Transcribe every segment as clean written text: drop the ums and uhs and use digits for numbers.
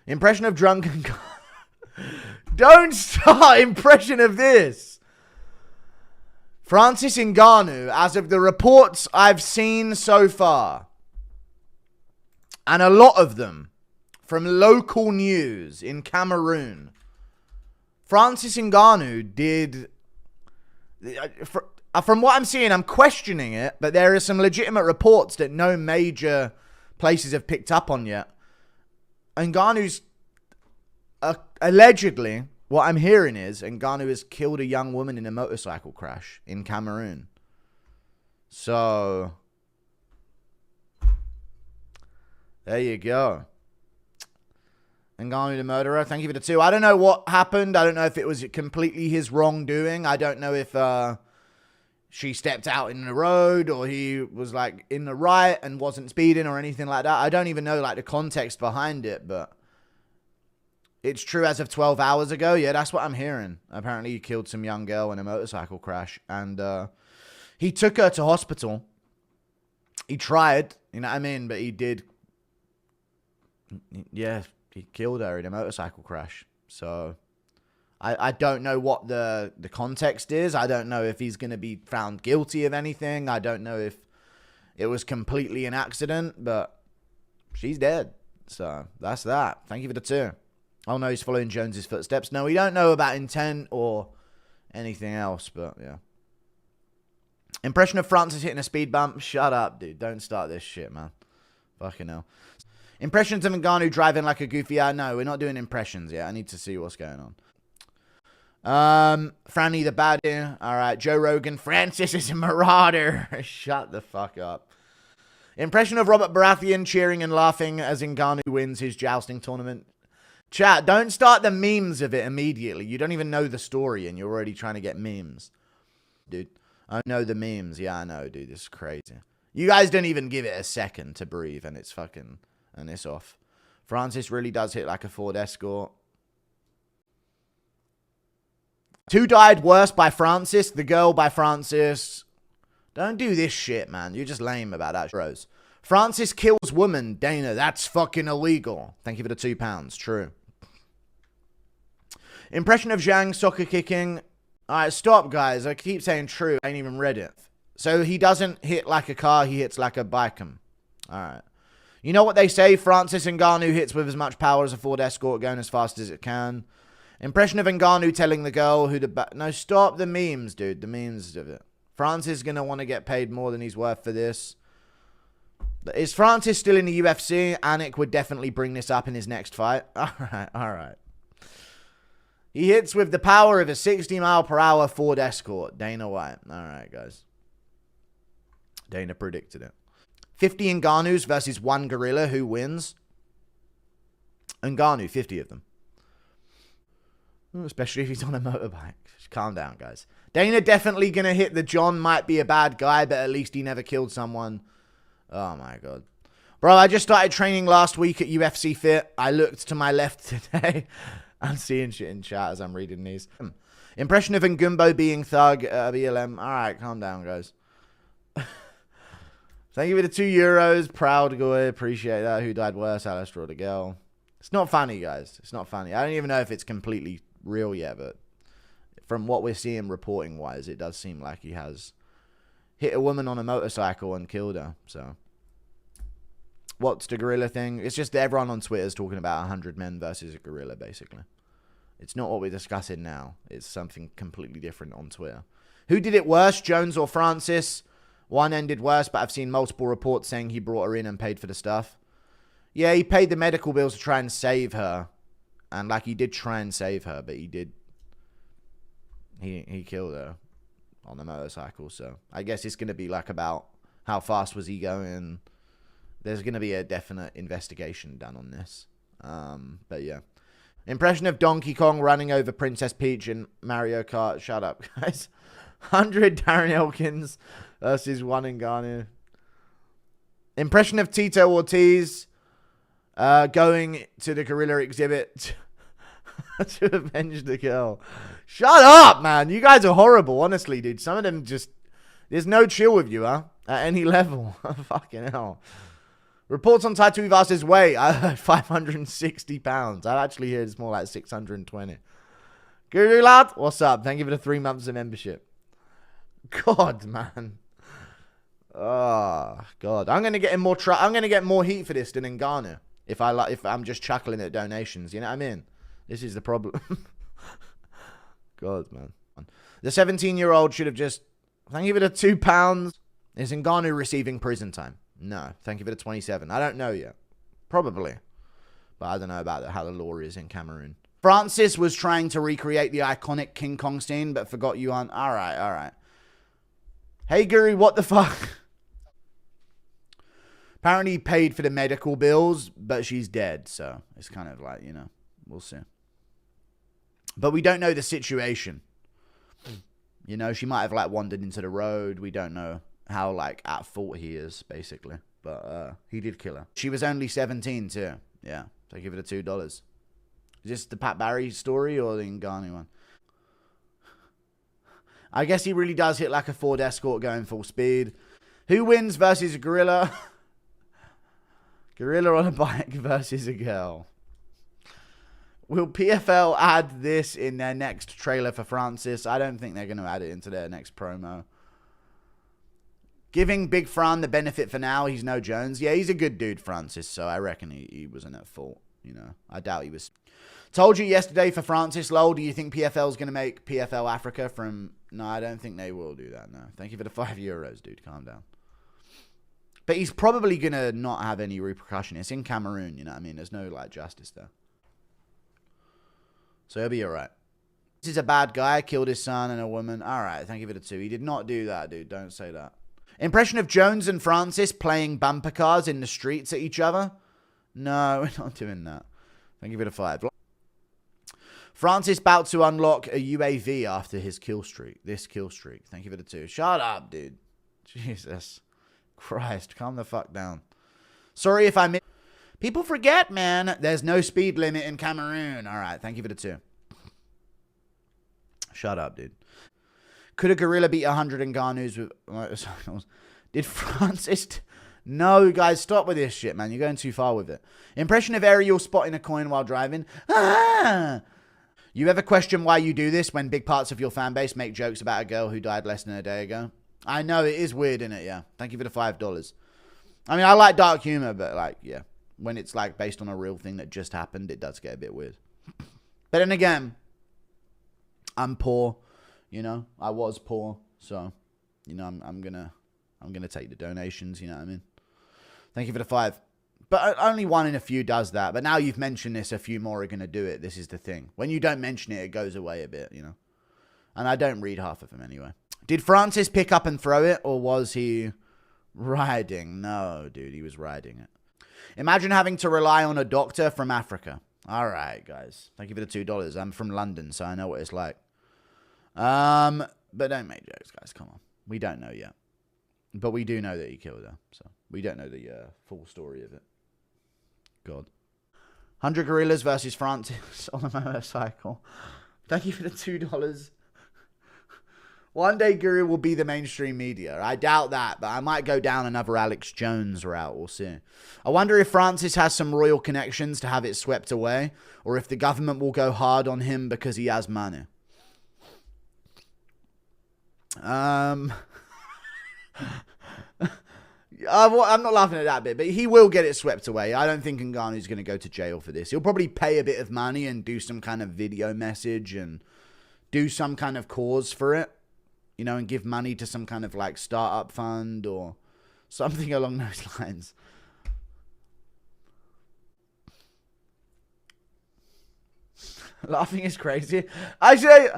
Impression of drunken... Don't start impression of this. Francis Ngannou, as of the reports I've seen so far, and a lot of them from local news in Cameroon, Francis Ngannou did... From what I'm seeing, I'm questioning it, but there are some legitimate reports that no major places have picked up on yet. Ngannou's allegedly, what I'm hearing is Ngannou has killed a young woman in a motorcycle crash in Cameroon. So, there you go. Ngannou the murderer, thank you for the 2. I don't know what happened. I don't know if it was completely his wrongdoing. I don't know if she stepped out in the road or he was like in the right and wasn't speeding or anything like that. I don't even know like the context behind it, but it's true as of 12 hours ago. Yeah, that's what I'm hearing. Apparently he killed some young girl in a motorcycle crash and he took her to hospital. He tried, you know what I mean? But he did, yeah, he killed her in a motorcycle crash. So I don't know what the context is. I don't know if he's going to be found guilty of anything. I don't know if it was completely an accident, but she's dead. So that's that. Thank you for the 2. Oh no, he's following Jones's footsteps. No, we don't know about intent or anything else, but yeah. Impression of Francis hitting a speed bump. Shut up, dude. Don't start this shit, man. Fucking hell. Impressions of Ngannou driving like a goofy. No, we're not doing impressions yet. I need to see what's going on. Franny the baddie. All right, Joe Rogan. Francis is a marauder. Shut the fuck up. Impression of Robert Baratheon cheering and laughing as Ngannou wins his jousting tournament. Chat, don't start the memes of it immediately. You don't even know the story and you're already trying to get memes. Dude, I know the memes. Yeah, I know, dude. This is crazy. You guys don't even give it a second to breathe and it's fucking... And it's off. Francis really does hit like a Ford Escort. 2 died worse by Francis. The girl by Francis. Don't do this shit, man. You're just lame about that, bros. Francis kills woman. Dana, that's fucking illegal. Thank you for the £2. True. Impression of Zhang soccer kicking. Alright, stop, guys. I keep saying true. I ain't even read it. So he doesn't hit like a car. He hits like a bikem. Alright. You know what they say? Francis Ngannou hits with as much power as a Ford Escort going as fast as it can. Impression of Ngannou telling the girl who the... No, stop the memes, dude. The memes of it. Francis is going to want to get paid more than he's worth for this. Is Francis still in the UFC? Anik would definitely bring this up in his next fight. Alright, alright. He hits with the power of a 60-mile-per-hour Ford Escort. Dana White. Alright, guys. Dana predicted it. 50 Ngannous versus 1 gorilla. Who wins? Ngannou, 50 of them. Especially if he's on a motorbike. Just calm down, guys. Dana definitely going to hit the John might be a bad guy, but at least he never killed someone. Oh, my God. Bro, I just started training last week at UFC Fit. I looked to my left today. I'm seeing shit in chat as I'm reading these. Impression of Ngumbo being thug. BLM. All right, calm down, guys. Thank you for the €2. Proud guy. Appreciate that. Who died worse? Alistair or the girl? It's not funny, guys. It's not funny. I don't even know if it's completely real yet, but from what we're seeing reporting-wise, it does seem like he has hit a woman on a motorcycle and killed her. So, what's the gorilla thing? It's just that everyone on Twitter is talking about 100 men versus a gorilla, basically. It's not what we're discussing now. It's something completely different on Twitter. Who did it worse, Jones or Francis? One ended worse, but I've seen multiple reports saying he brought her in and paid for the stuff. Yeah, he paid the medical bills to try and save her. And, like, he did try and save her, but he did... He killed her on the motorcycle, so... I guess it's going to be, like, about how fast was he going. There's going to be a definite investigation done on this. But, yeah. Impression of Donkey Kong running over Princess Peach in Mario Kart. Shut up, guys. 100 Darren Elkins versus 1 Ngannou. Impression of Tito Ortiz going to the gorilla exhibit to avenge the girl. Shut up, man. You guys are horrible, honestly, dude. Some of them just... There's no chill with you, huh? At any level. Fucking hell. Reports on Tattoo we've asked his weight. 560 pounds. I actually hear it's more like 620. Guru lad, what's up? Thank you for the 3 months of membership. God, man. Oh, God. I'm gonna get in more I'm gonna get more heat for this than Ngannou. If I'm just chuckling at donations, you know what I mean? This is the problem. God, man. The 17-year-old should have just... Thank you for the £2. Is Ngannou receiving prison time? No. Thank you for the 27. I don't know yet. Probably. But I don't know about how the law is in Cameroon. Francis was trying to recreate the iconic King Kong scene, but forgot you on... Alright, alright. Hey, Guru, what the fuck? Apparently he paid for the medical bills, but she's dead. So it's kind of like, you know, we'll see. But we don't know the situation. You know, she might have like wandered into the road. We don't know how like at fault he is, basically. But he did kill her. She was only 17 too. Yeah. So give it a $2. Is this the Pat Barry story or the Ngannou one? I guess he really does hit like a Ford Escort going full speed. Who wins versus a gorilla? Gorilla on a bike versus a girl. Will PFL add this in their next trailer for Francis? I don't think they're going to add it into their next promo. Giving Big Fran the benefit for now. He's no Jones. Yeah, he's a good dude, Francis. So I reckon he wasn't at fault. You know, I doubt he was. Told you yesterday for Francis, lol. Do you think PFL is going to make PFL Africa from... No, I don't think they will do that, no. Thank you for the €5, dude. Calm down. But he's probably going to not have any repercussion. It's in Cameroon, you know what I mean? There's no, like, justice there. So he'll be alright. This is a bad guy. Killed his son and a woman. Alright, thank you for the 2. He did not do that, dude. Don't say that. Impression of Jones and Francis playing bumper cars in the streets at each other? No, we're not doing that. Thank you for the 5. Francis about to unlock a UAV after his kill streak. This kill streak. Thank you for the 2. Shut up, dude. Jesus Christ. Calm the fuck down. Sorry if I missed. People forget, man. There's no speed limit in Cameroon. All right. Thank you for the 2. Shut up, dude. Could a gorilla beat 100 Ngannous with motorcycles? Did Francis... No, guys, stop with this shit, man. You're going too far with it. Impression of Ariel spotting a coin while driving. Ah! You ever question why you do this when big parts of your fan base make jokes about a girl who died less than a day ago? I know, it is weird, isn't it? Yeah. Thank you for the $5. I mean, I like dark humor, but like, yeah. When it's like based on a real thing that just happened, it does get a bit weird. But then again, I'm poor, you know. I was poor, so, you know, I'm gonna take the donations, you know what I mean? Thank you for the 5. But only one in a few does that. But now you've mentioned this, a few more are going to do it. This is the thing. When you don't mention it, it goes away a bit, you know. And I don't read half of them anyway. Did Francis pick up and throw it, or was he riding? No, dude, he was riding it. Imagine having to rely on a doctor from Africa. All right, guys. Thank you for the $2. I'm from London, so I know what it's like. But don't make jokes, guys. Come on. We don't know yet. But we do know that he killed her, so we don't know the full story of it. God. 100 gorillas versus Francis on a motorcycle. Thank you for the $2. One day Guru will be the mainstream media. I doubt that, but I might go down another Alex Jones route. We'll see. I wonder if Francis has some royal connections to have it swept away, or if the government will go hard on him because he has money. I'm not laughing at that bit, but he will get it swept away. I don't think Ngannou's going to go to jail for this. He'll probably pay a bit of money and do some kind of video message and do some kind of cause for it, you know, and give money to some kind of like startup fund or something along those lines. Laughing is crazy. Actually,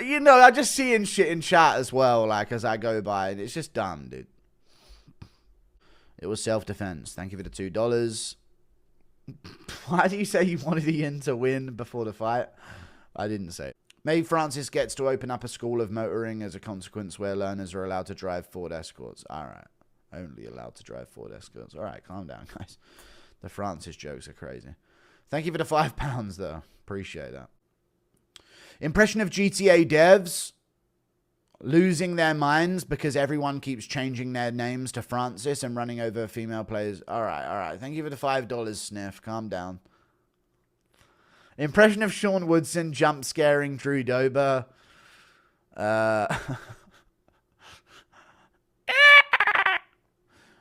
you know, I just see shit in chat as well, like as I go by, and it's just dumb, dude. It was self-defense. Thank you for the $2. Why do you say you wanted Ian to win before the fight? I didn't say it. Maybe Francis gets to open up a school of motoring as a consequence where learners are allowed to drive Ford Escorts. All right. Only allowed to drive Ford Escorts. All right, calm down, guys. The Francis jokes are crazy. Thank you for the £5, though. Appreciate that. Impression of GTA devs. losing their minds because everyone keeps changing their names to Francis and running over female players. All right. Thank you for the $5, Sniff. Calm down. Impression of Sean Woodson jump scaring Drew Dober.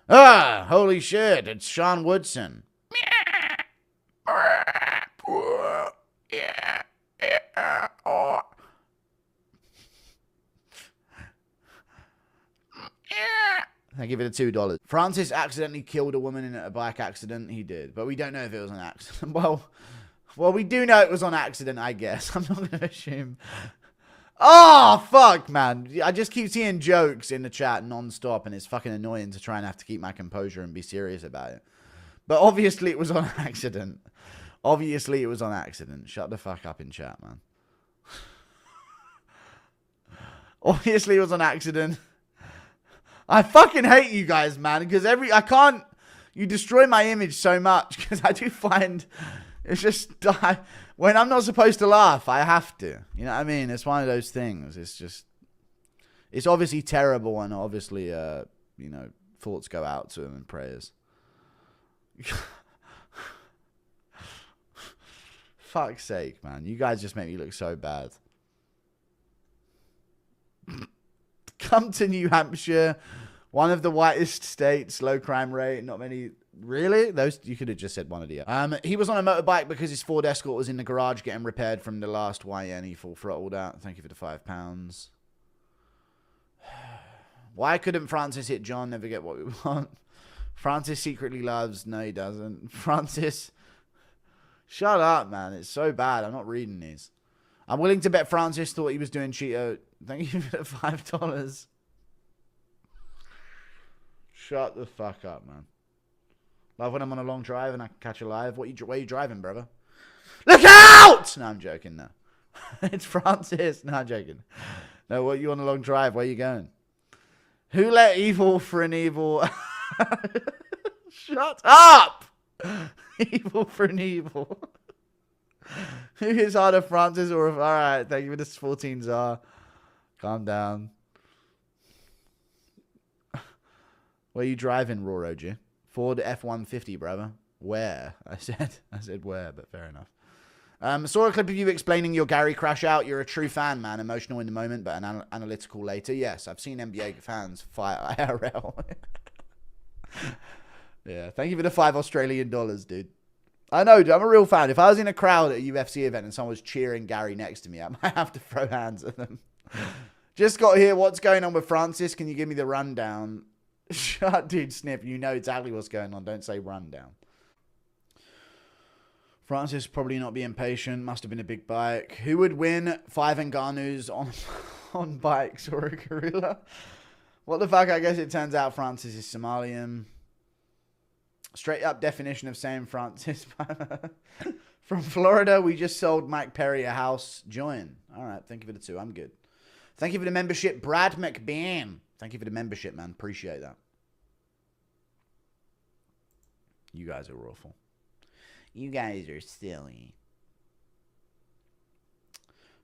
Holy shit, it's Sean Woodson. I give it a $2. Francis accidentally killed a woman in a bike accident. He did, but we don't know if it was an accident. Well, we do know it was on accident, I guess. I'm not going to assume. Oh, fuck, man. I just keep seeing jokes in the chat non-stop, and it's fucking annoying to try and have to keep my composure and be serious about it. But obviously it was on accident. Obviously it was on accident. Shut the fuck up in chat, man. Obviously it was on accident. I fucking hate you guys, man, because you destroy my image so much, because I do find it's just, when I'm not supposed to laugh, I have to. You know what I mean? It's one of those things. It's obviously terrible, and obviously, thoughts go out to him and prayers. Fuck's sake, man. You guys just make me look so bad. Come to New Hampshire, one of the whitest states, low crime rate, not many. Really? Those, you could have just said one of the other. He was on a motorbike because his Ford Escort was in the garage getting repaired from the last YN. He full throttled out. Thank you for the £5. Why couldn't Francis hit John? Never get what we want. Francis secretly loves. No, he doesn't. Francis, shut up, man. It's so bad. I'm not reading these. I'm willing to bet Francis thought he was doing Cheeto. Thank you for the $5. Shut the fuck up, man. Love when I'm on a long drive and I can catch a live. Where are you driving, brother? Look out! No, I'm joking. No. It's Francis. No, I'm joking. No, what, you on a long drive? Where are you going? Who let evil for an evil... Shut up! Evil for an evil. Who is harder, Francis or... Alright, thank you for this 14 czar. Calm down. Where are you driving, Raw OG? Ford F-150, brother. Where? I said where, but fair enough. Saw a clip of you explaining your Gary crash out. You're a true fan, man. Emotional in the moment, but analytical later. Yes, I've seen NBA fans fight IRL. Yeah, thank you for the $5 Australian, dude. I know, dude. I'm a real fan. If I was in a crowd at a UFC event and someone was cheering Gary next to me, I might have to throw hands at them. Just got here. What's going on with Francis? Can you give me the rundown? Shut, dude, Snip. You know exactly what's going on. Don't say rundown. Francis probably not being patient. Must have been a big bike. Who would win 5 Ngannous on bikes or a gorilla? What the fuck? I guess it turns out Francis is Somalian. Straight up definition of saying Francis. From Florida, we just sold Mike Perry a house. Join. All right. Thank you for the 2. I'm good. Thank you for the membership, Brad McBean. Thank you for the membership, man. Appreciate that. You guys are awful. You guys are silly.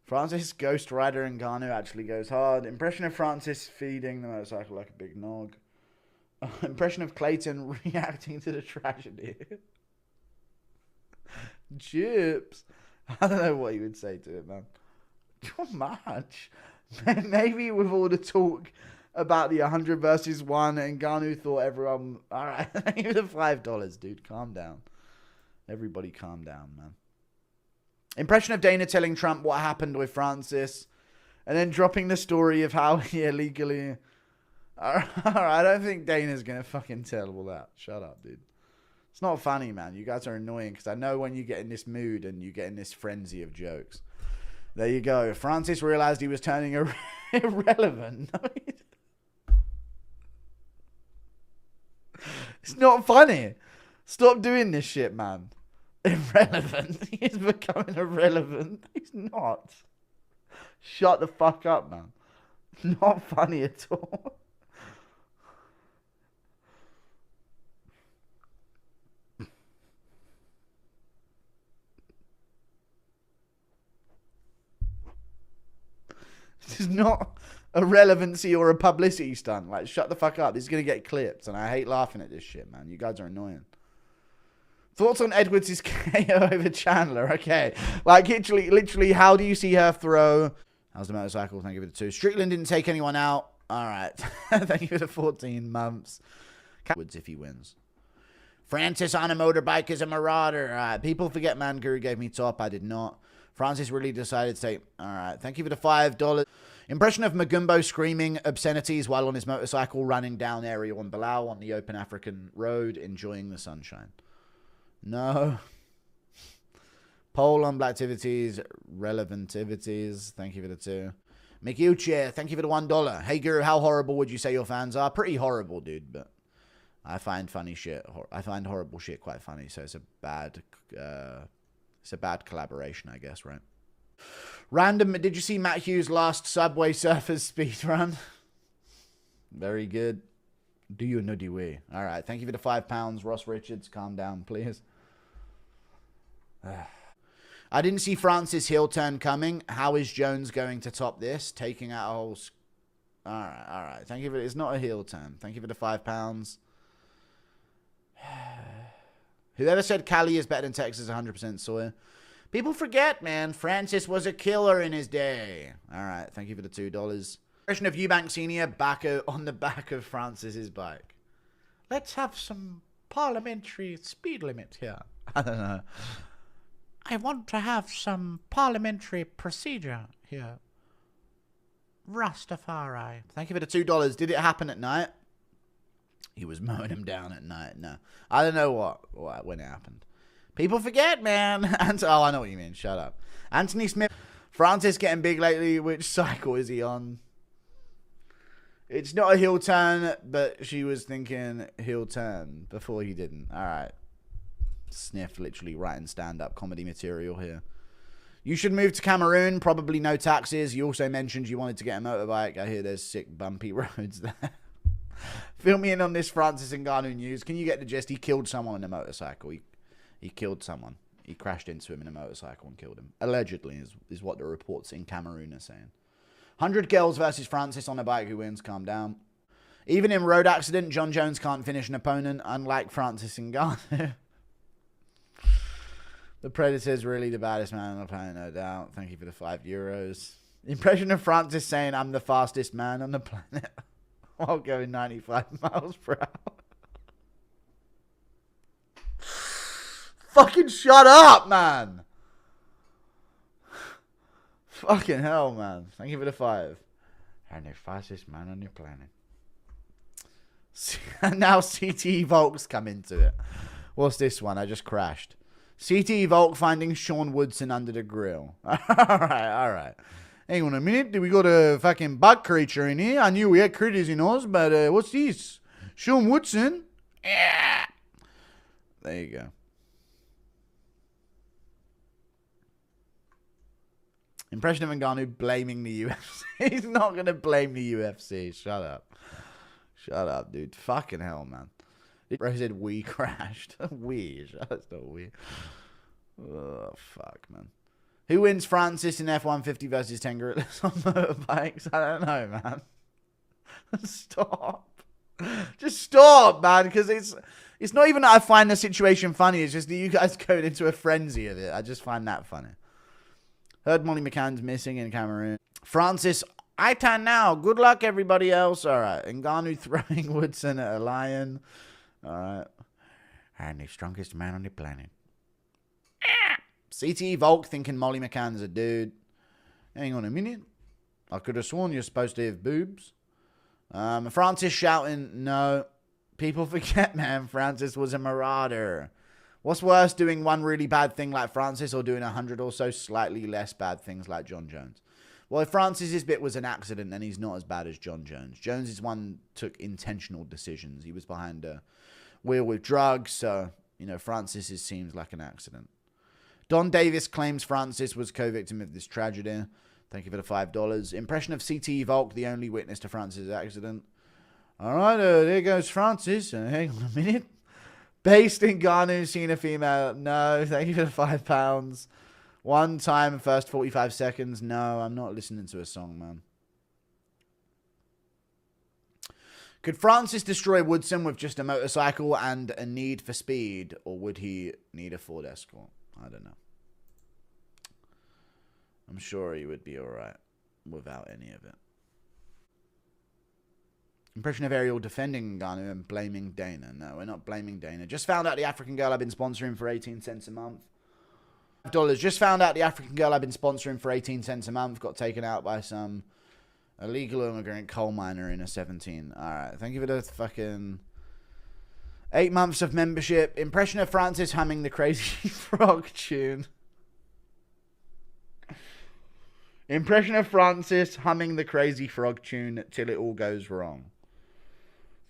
Francis, Ghost Rider, and Ngannou actually goes hard. Impression of Francis feeding the motorcycle like a big nog. Impression of Clayton reacting to the tragedy. Chips. I don't know what you would say to it, man. Too much. Maybe with all the talk about the 100 versus 1 and Ngannou thought everyone... Alright, give it $5, dude. Calm down. Everybody calm down, man. Impression of Dana telling Trump what happened with Francis and then dropping the story of how he illegally... Alright, I don't think Dana's going to fucking tell all that. Shut up, dude. It's not funny, man. You guys are annoying because I know when you get in this mood and you get in this frenzy of jokes. There you go. Francis realized he was turning irrelevant. It's not funny. Stop doing this shit, man. Irrelevant. He's becoming irrelevant. He's not. Shut the fuck up, man. Not funny at all. This is not a relevancy or a publicity stunt. Like, shut the fuck up. This is going to get clipped. And I hate laughing at this shit, man. You guys are annoying. Thoughts on Edwards' KO over Chandler? Okay. Like, literally, how do you see her throw? How's the motorcycle? Thank you for the 2. Strickland didn't take anyone out. All right. Thank you for the 14 months. Edwards if he wins. Francis on a motorbike is a marauder. People forget Man Guru gave me top. I did not. Francis really decided to take... All right. Thank you for the $5. Impression of Magumbo screaming obscenities while on his motorcycle running down Ariel and Bilal on the open African road, enjoying the sunshine. No. Poll on Blacktivities, relevanttivities. Thank you for the 2. Mickey Uche, thank you for the $1. Hey Guru, how horrible would you say your fans are? Pretty horrible, dude, but I find funny shit. I find horrible shit quite funny, so it's a bad collaboration, I guess, right? Random, did you see Matt Hughes' last Subway Surfers speedrun? Very good. Do you know the way? All right, thank you for the £5. Ross Richards, calm down, please. I didn't see Francis' heel turn coming. How is Jones going to top this? Taking out a whole... All right. Thank you for... It's not a heel turn. Thank you for the £5. Whoever said Cali is better than Texas 100% Sawyer. People forget, man. Francis was a killer in his day. All right. Thank you for the $2. Impression of Eubank Sr. back on the back of Francis's bike. Let's have some parliamentary speed limit here. I don't know. I want to have some parliamentary procedure here. Rastafari. Thank you for the $2. Did it happen at night? He was mowing him down at night. No. I don't know when it happened. People forget, man. Oh, I know what you mean. Shut up. Anthony Smith. Francis getting big lately. Which cycle is he on? It's not a heel turn, but she was thinking heel turn before he didn't. All right. Sniff literally writing stand-up comedy material here. You should move to Cameroon. Probably no taxes. You also mentioned you wanted to get a motorbike. I hear there's sick bumpy roads there. Fill me in on this Francis Ngannou news. Can you get the gist? He killed someone on a motorcycle. He killed someone. He crashed into him in a motorcycle and killed him. Allegedly is what the reports in Cameroon are saying. 100 girls versus Francis on a bike. Who wins? Calm down. Even in road accident, John Jones can't finish an opponent, unlike Francis Ngannou. The Predator is really the baddest man on the planet, no doubt. Thank you for the €5. Impression of Francis saying, I'm the fastest man on the planet while going 95 miles per hour. Fucking shut up, man. Fucking hell, man. Thank you for the 5. I'm the fastest man on the planet. Now CTE Volks come into it. What's this one? I just crashed. CTE Volk finding Sean Woodson under the grill. Alright. Hang on a minute. We got a fucking bug creature in here. I knew we had critters in Oz, but what's this? Sean Woodson? Yeah. There you go. Impression of Ngannou blaming the UFC. He's not going to blame the UFC. Shut up. Shut up, dude. Fucking hell, man. Bro said we crashed. We. That's not we. Oh, fuck, man. Who wins Francis in F-150 versus 10 gorillas on motorbikes? I don't know, man. Stop. Just stop, man, because it's not even that I find the situation funny. It's just that you guys going into a frenzy of it. I just find that funny. Heard Molly McCann's missing in Cameroon. Francis, I turn now. Good luck, everybody else. All right. Ngannou throwing Woodson at a lion. All right. And the strongest man on the planet. CTE Volk thinking Molly McCann's a dude. Hang on a minute. I could have sworn you're supposed to have boobs. Francis shouting, no. People forget, man. Francis was a marauder. What's worse, doing one really bad thing like Francis or doing 100 or so slightly less bad things like John Jones? Well, if Francis's bit was an accident, then he's not as bad as John Jones. Jones's one took intentional decisions. He was behind a wheel with drugs, so, you know, Francis's seems like an accident. Don Davis claims Francis was co-victim of this tragedy. Thank you for the $5. Impression of CTE Volk, the only witness to Francis' accident. All right, there goes Francis. Hang on a minute. Based in Ngannou, seen a female. No, thank you for the £5. One time, first 45 seconds. No, I'm not listening to a song, man. Could Francis destroy Woodson with just a motorcycle and a need for speed? Or would he need a Ford Escort? I don't know. I'm sure he would be alright without any of it. Impression of Ariel defending Ngannou and blaming Dana. No, we're not blaming Dana. Just found out the African girl I've been sponsoring for 18 cents a month. $5. Just found out the African girl I've been sponsoring for 18 cents a month got taken out by some illegal immigrant coal miner in a 17. Alright, thank you for the fucking 8 months of membership. Impression of Francis humming the Crazy Frog tune. Impression of Francis humming the Crazy Frog tune till it all goes wrong.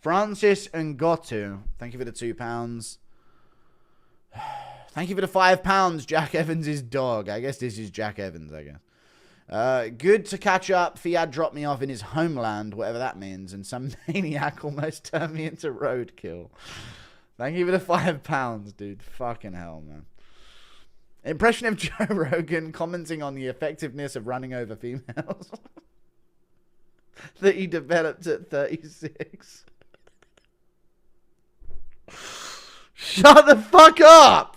Francis Ngannou, thank you for the £2. Thank you for the £5, Jack Evans' dog. I guess this is Jack Evans, I guess. Good to catch up. Fiat dropped me off in his homeland, whatever that means, and some maniac almost turned me into roadkill. Thank you for the £5, dude. Fucking hell, man. Impression of Joe Rogan commenting on the effectiveness of running over females that he developed at 36. Shut the fuck up!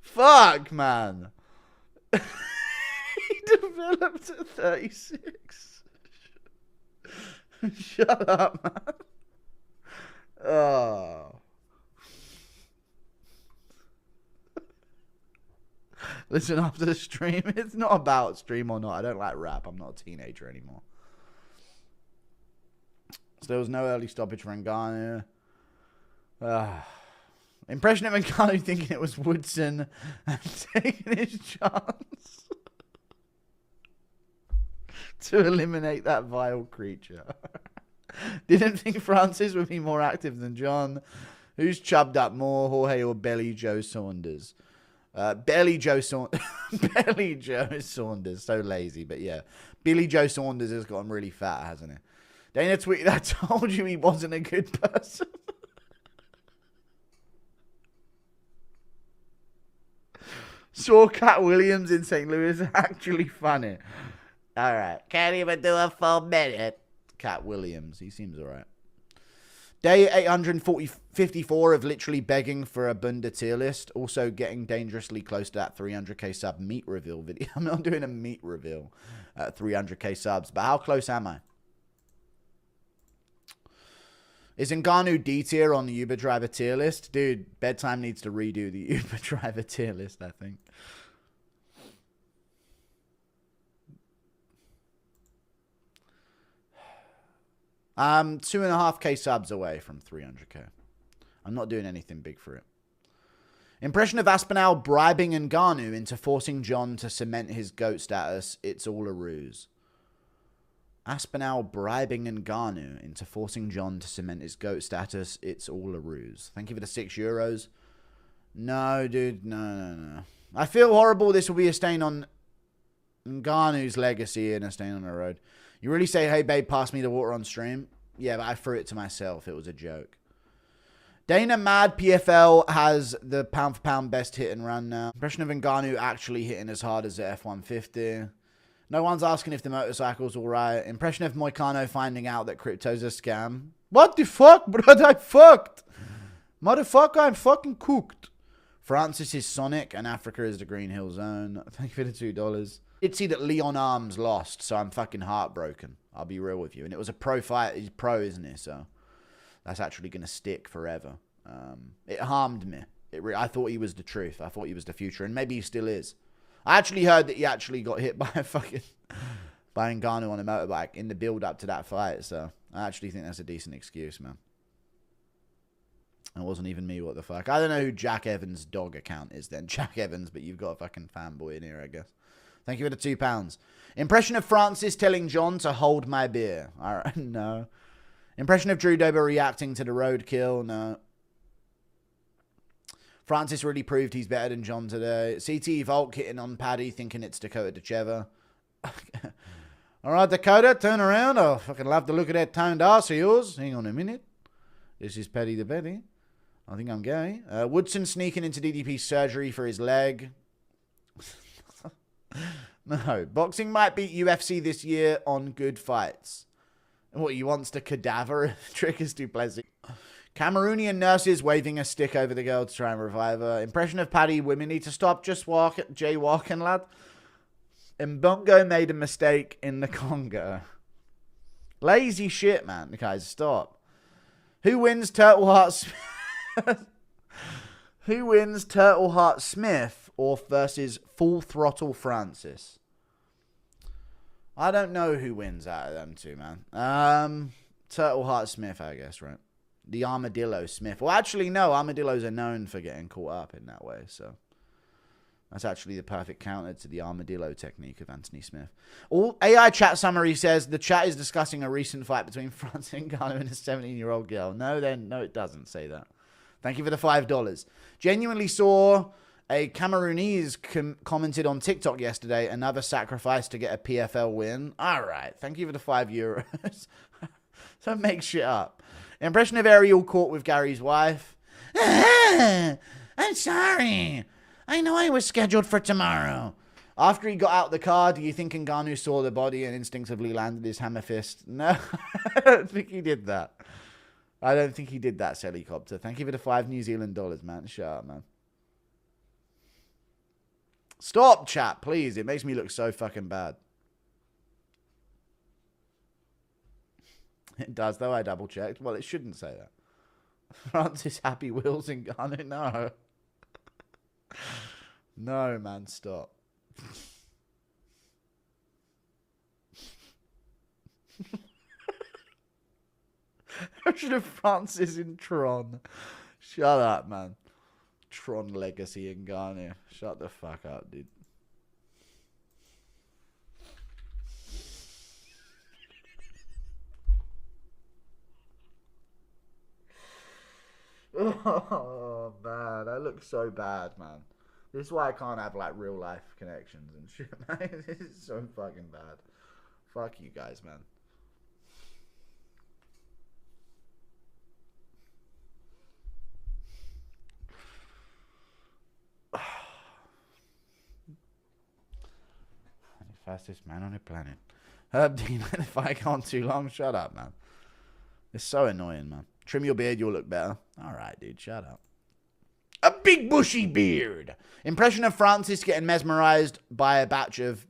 Fuck, man. He developed at 36. Shut up, man. Oh. Listen, after the stream, it's not about stream or not. I don't like rap. I'm not a teenager anymore. So there was no early stoppage for Ngannou. Impression of Ngannou thinking it was Woodson and taking his chance to eliminate that vile creature. Didn't think Francis would be more active than John. Who's chubbed up more, Jorge or Belly Joe Saunders? Belly Joe Saunders. Belly Joe Saunders. So lazy, but yeah. Billy Joe Saunders has gotten really fat, hasn't he? Dana tweeted, I told you he wasn't a good person. Saw Cat Williams in St. Louis. Actually funny. Alright. Can't even do a full minute. Cat Williams. He seems alright. Day 854 of literally begging for a Bunda tier list. Also getting dangerously close to that 300k sub meat reveal video. I'm not doing a meat reveal at 300k subs. But how close am I? Is Ngannou D tier on the Uber driver tier list? Dude, Bedtime needs to redo the Uber driver tier list, I think. I'm 2.5k subs away from 300k. I'm not doing anything big for it. Impression of Aspinall bribing Ngannou into forcing John to cement his GOAT status. It's all a ruse. Aspinall bribing Ngannou into forcing John to cement his GOAT status. It's all a ruse. Thank you for the €6. No, dude. No. I feel horrible. This will be a stain on Ngannou's legacy and a stain on the road. You really say, hey, babe, pass me the water on stream? Yeah, but I threw it to myself. It was a joke. Dana Mad PFL has the pound for pound best hit and run now. Impression of Ngannou actually hitting as hard as the F-150. No one's asking if the motorcycle's alright. Impression of Moicano finding out that crypto's a scam. What the fuck, bro? I fucked. Motherfucker, I'm fucking cooked. Francis is Sonic and Africa is the Green Hill Zone. Thank you for the $2. Did see that Leon Arms lost, so I'm fucking heartbroken. I'll be real with you. And it was a pro fight. He's pro, isn't he? So that's actually going to stick forever. It harmed me. I thought he was the truth. I thought he was the future. And maybe he still is. I actually heard that he actually got hit by a fucking by Ngannou on a motorbike in the build up to that fight. So I actually think that's a decent excuse, man. It wasn't even me. What the fuck? I don't know who Jack Evans' dog account is then. Jack Evans, but you've got a fucking fanboy in here, I guess. Thank you for the £2. Impression of Francis telling John to hold my beer. All right, no. Impression of Drew Dober reacting to the roadkill. No. Francis really proved he's better than John today. CT Volk hitting on Paddy, thinking it's Dakota Decheva. All right, Dakota, turn around. I'll fucking love to look at that toned ass of yours. Hang on a minute. This is Paddy the Betty. I think I'm gay. Woodson sneaking into DDP surgery for his leg. No. Boxing might beat UFC this year on good fights. What, he wants to cadaver Triggers Duplessis. Cameroonian nurses waving a stick over the girl to try and revive her. Impression of Paddy, women need to stop just jaywalking, lad. Mbongo made a mistake in the Congo. Lazy shit, man. Guys, stop. Who wins Turtle Heart Who wins Turtle Heart Smith or versus Full Throttle Francis? I don't know who wins out of them two, man. Turtle Heart Smith, I guess, right? The Armadillo Smith. Well, actually, no. Armadillos are known for getting caught up in that way, so that's actually the perfect counter to the armadillo technique of Anthony Smith. All AI chat summary says the chat is discussing a recent fight between Francis Ngannou and a 17-year-old girl. No, it doesn't say that. Thank you for the $5. Genuinely saw a Cameroonese commented on TikTok yesterday, another sacrifice to get a PFL win. All right. Thank you for the €5. Don't make shit up. Impression of Ariel caught with Gary's wife. I'm sorry. I know I was scheduled for tomorrow. After he got out the car, do you think Ngannou saw the body and instinctively landed his hammer fist? No, I don't think he did that. I don't think he did that, Helicopter. Thank you for the $5 New Zealand, man. Shut up, man. Stop, chat, please. It makes me look so fucking bad. It does, though. I double-checked. Well, it shouldn't say that. Francis Happy Wheels and Ngannou. No. No, man. Stop. Version of Francis in Tron. Shut up, man. Tron Legacy in Ngannou. Shut the fuck up, dude. Oh, man. I look so bad, man. This is why I can't have, like, real-life connections and shit, man. This is so fucking bad. Fuck you guys, man. Fastest man on the planet. Herb Dean, if I can't too long, shut up, man. It's so annoying, man. Trim your beard, you'll look better. All right, dude, shut up. A big bushy beard. Impression of Francis getting mesmerized by a batch of...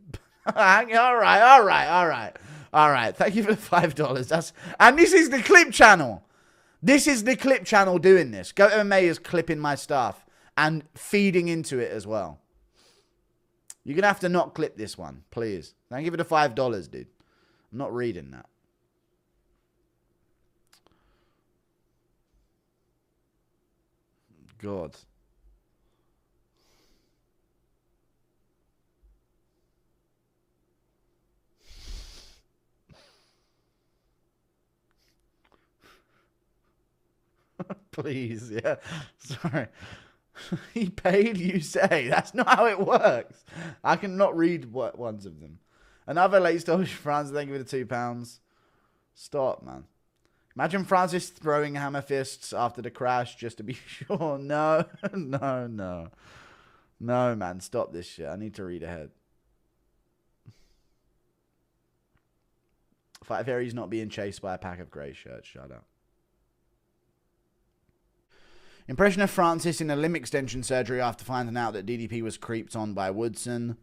all right. Thank you for the $5. And this is the clip channel. This is the clip channel doing this. Go MMA is clipping my stuff and feeding into it as well. You're going to have to not clip this one, please. Thank you for the $5, dude. I'm not reading that. God. Please, yeah. Sorry. He paid, you say. That's not how it works. I cannot read ones of them. Another late stage France, thank you for the £2. Stop, man. Imagine Francis throwing hammer fists after the crash just to be sure. No, no, man. Stop this shit. I need to read ahead. Fight Fairy's not being chased by a pack of grey shirts. Shut up. Impression of Francis in a limb extension surgery after finding out that DDP was creeped on by Woodson.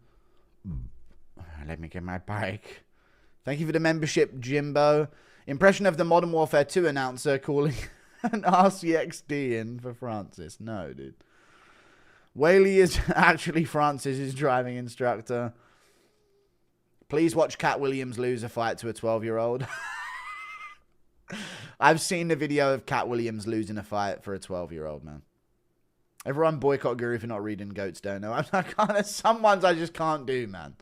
Let me get my bike. Thank you for the membership, Jimbo. Impression of the Modern Warfare 2 announcer calling an RCXD in for Francis. No, dude. Whaley is actually Francis's driving instructor. Please watch Cat Williams lose a fight to a 12-year-old. I've seen the video of Cat Williams losing a fight for a 12-year-old, man. Everyone boycott Guru for not reading Goats Don't Know. There's some ones I just can't do, man.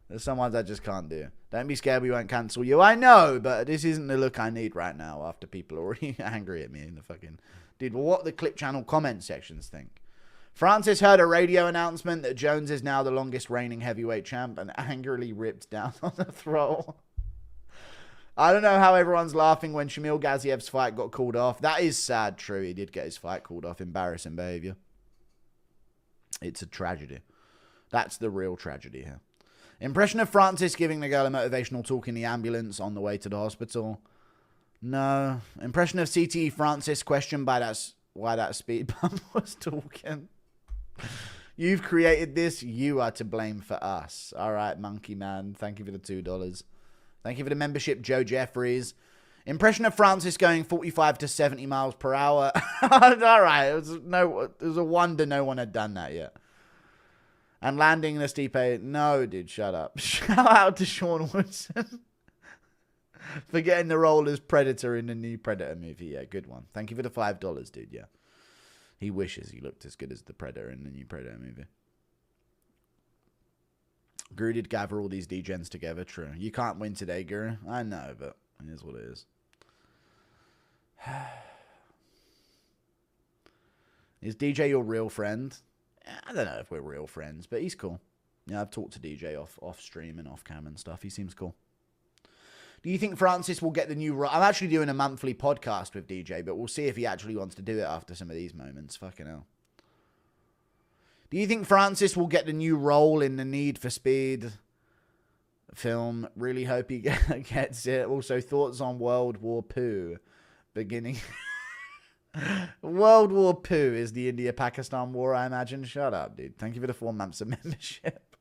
There's some ones I just can't do. Don't be scared we won't cancel you. I know, but this isn't the look I need right now after people are already angry at me in the fucking... Dude, well, what the Clip Channel comment sections think? Francis heard a radio announcement that Jones is now the longest reigning heavyweight champ and angrily ripped down on the throttle. I don't know how everyone's laughing when Shamil Gaziev's fight got called off. That is sad, true. He did get his fight called off. Embarrassing behavior. It's a tragedy. That's the real tragedy here. Impression of Francis giving the girl a motivational talk in the ambulance on the way to the hospital. No. Impression of CTE Francis questioned by why that speed bump was talking. You've created this. You are to blame for us. All right, Monkey Man. Thank you for the $2. Thank you for the membership, Joe Jeffries. Impression of Francis going 45 to 70 miles per hour. All right. It was a wonder no one had done that yet. And landing in a steep A. No, dude, shut up. Shout out to Sean Woodson for getting the role as Predator in the new Predator movie. Yeah, good one. Thank you for the $5, dude. Yeah. He wishes he looked as good as the Predator in the new Predator movie. Guru did gather all these degens together. True. You can't win today, Guru. I know, but it is what it is. Is DJ your real friend? I don't know if we're real friends, but he's cool. Yeah, I've talked to DJ off stream and off cam and stuff. He seems cool. Do you think Francis will get the new role? I'm actually doing a monthly podcast with DJ, but we'll see if he actually wants to do it after some of these moments. Fucking hell. Do you think Francis will get the new role in the Need for Speed film? Really hope he gets it. Also, thoughts on World War Poo beginning... World War Poo is the India-Pakistan war, I imagine. Shut up, dude. Thank you for the 4 months of membership.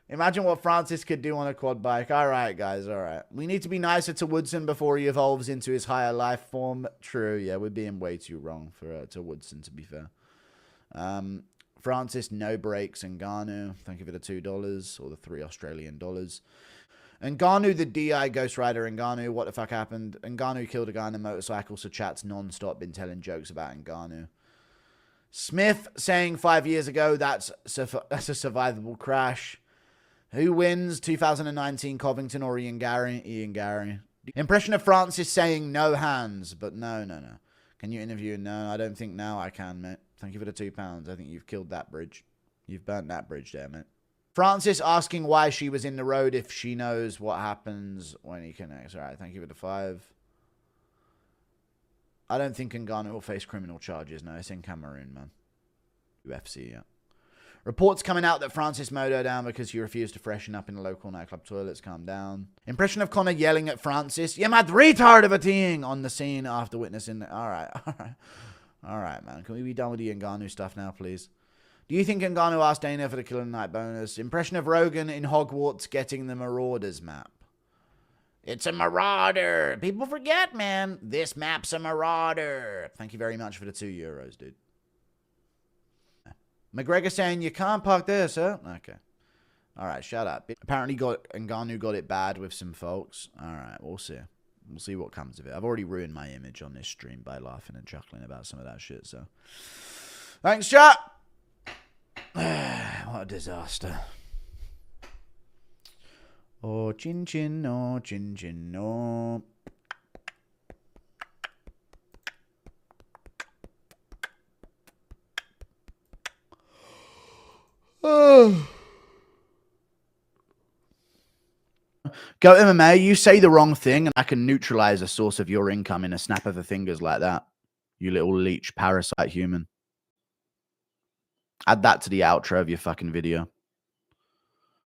Imagine what Francis could do on a quad bike. All right, guys. All right. We need to be nicer to Woodson before he evolves into his higher life form. True. Yeah, we're being way too wrong for to Woodson, to be fair. Francis, no brakes. Ngannou. Thank you for the $2 or the $3 Australian dollars. Ngannou, the DI Ghost Rider Ngannou. What the fuck happened? Ngannou killed a guy on a motorcycle, so chat's non-stop been telling jokes about Ngannou. Smith saying 5 years ago that's a survivable crash. Who wins? 2019 Covington or Ian Gary? Ian Gary. Impression of Francis saying no hands, but no. Can you interview? No, I don't think now I can, mate. Thank you for the £2. I think you've killed that bridge. You've burnt that bridge there, mate. Francis asking why she was in the road if she knows what happens when he connects. All right, thank you for the 5. I don't think Ngannou will face criminal charges. No, it's in Cameroon, man. UFC, yeah. Reports coming out that Francis mowed her down because she refused to freshen up in the local nightclub toilets. Calm down. Impression of Connor yelling at Francis. You mad retard of a thing on the scene after witnessing. All right, man. Can we be done with the Ngannou stuff now, please? Do you think Ngannou asked Dana for the Killer Night bonus? Impression of Rogan in Hogwarts getting the Marauders map. It's a Marauder. People forget, man. This map's a Marauder. Thank you very much for the €2, dude. McGregor saying, you can't park there, sir. Okay. All right, shut up. Apparently Ngannou got it bad with some folks. All right, we'll see. We'll see what comes of it. I've already ruined my image on this stream by laughing and chuckling about some of that shit, so. Thanks, chat. What a disaster. Oh, chin chin, no, chin chin, no. Oh. Go MMA, you say the wrong thing and I can neutralize a source of your income in a snap of the fingers like that. You little leech parasite human. Add that to the outro of your fucking video.